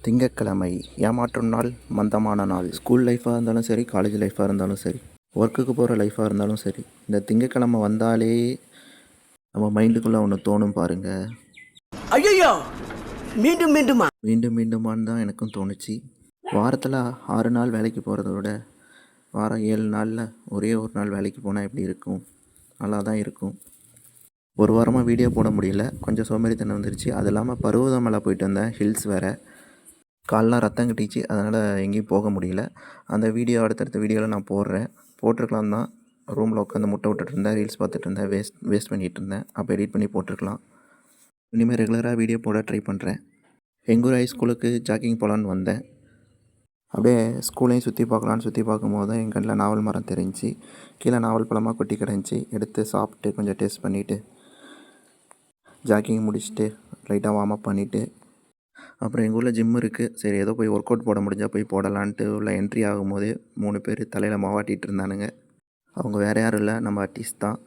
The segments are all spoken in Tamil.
திங்கட்கிழமை ஏமாற்றும் நாள், மந்தமான நாள். ஸ்கூல் லைஃபாக இருந்தாலும் சரி, காலேஜ் லைஃபாக இருந்தாலும் சரி, ஒர்க்குக்கு போகிற லைஃபாக இருந்தாலும் சரி, இந்த திங்கட்கிழமை வந்தாலே நம்ம மைண்டுக்குள்ளே ஒன்று தோணும் பாருங்க. ஐயோ, மீண்டும் மீண்டுமா மீண்டும் மீண்டுமான்னு தான் எனக்கும் தோணுச்சு. வாரத்தில் 6 நாள் வேலைக்கு போகிறத விட வாரம் 7 நாளில் ஒரே ஒரு நாள் வேலைக்கு போனால் எப்படி இருக்கும்? நல்லா தான் இருக்கும். ஒரு வாரமாக வீடியோ போட முடியல, கொஞ்சம் சோம்பேறித்தனம் வந்துருச்சு. அது இல்லாமல் பருவதமலை போயிட்டு வந்தேன், ஹில்ஸ் வேறு. கால்லாம் ரத்தம் கட்டிச்சு, அதனால் எங்கேயும் போக முடியல. அந்த வீடியோ அடுத்தடுத்த வீடியோவில் நான் போட்டிருக்கலாம் தான். ரூமில் உட்காந்து முட்டை விட்டுட்டு இருந்தேன், ரீல்ஸ் பார்த்துட்டு இருந்தேன், வேஸ்ட் பண்ணிகிட்டு இருந்தேன். அப்போ எடிட் பண்ணி போட்டிருக்கலாம். இனிமேல் ரெகுலராக வீடியோ போட ட்ரை பண்ணுறேன். எங்கள் ஊர் ஹைஸ்கூலுக்கு ஜாக்கிங் போகலான்னு வந்தேன். அப்படியே ஸ்கூலையும் சுற்றி பார்க்கும்போது தான் என் கண்ணில் நாவல் மரம் தெரிஞ்சிச்சு. கீழே நாவல் பழமாக கொட்டி கிடந்துச்சி. எடுத்து சாப்பிட்டு கொஞ்சம் டேஸ்ட் பண்ணிவிட்டு ஜாக்கிங் முடிச்சுட்டு லைட்டாக வார்ம் அப் பண்ணிவிட்டு அப்புறம் எங்கள் ஊரில் ஜிம் இருக்குது. சரி, ஏதோ போய் ஒர்க் அவுட் போட முடிஞ்சால் போய் போடலான்ட்டு உள்ள என்ட்ரி ஆகும்போதே 3 பேர் தலையில் மாவாட்டிகிட்டு இருந்தானுங்க. அவங்க வேறு யாரும் இல்லை, நம்ம ஆர்டிஸ்ட் தான்.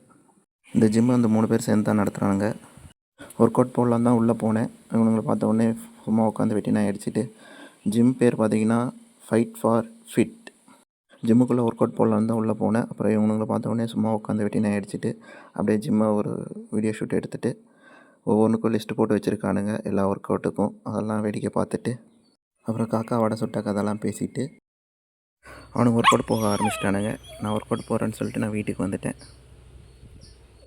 இந்த ஜிம்மு அந்த 3 பேர் சேர்ந்து தான் நடத்துகிறானுங்க. ஒர்க் அவுட் போடலான்னு தான் உள்ளே போனேன். இவனுங்களை பார்த்த உடனே சும்மா உட்காந்து வெட்டி நான் அடிச்சுட்டு, ஜிம் பேர் பார்த்திங்கன்னா ஃபைட் ஃபார் ஃபிட். ஜிம்முக்குள்ளே ஒர்க் அவுட் போடலான்னு தான் உள்ளே போனேன். அப்புறம் இவனுங்களை பார்த்த உடனே சும்மா உட்காந்து வெட்டி நான் அடிச்சுட்டு அப்படியே ஜிம்மை ஒரு வீடியோ ஷூட் எடுத்துகிட்டு ஒவ்வொன்றுக்கும் லிஸ்ட்டு போட்டு வச்சுருக்கானுங்க எல்லா ஒர்க் அவுட்டுக்கும். அதெல்லாம் வேடிக்கை பார்த்துட்டு அப்புறம் காக்கா வடை சுட்ட கதெல்லாம் பேசிவிட்டு அவனுக்கு ஒர்க் அவுட் போக ஆரம்பிச்சிட்டானுங்க. நான் ஒர்க் அவுட் போகிறேன்னு சொல்லிட்டு நான் வீட்டுக்கு வந்துட்டேன்.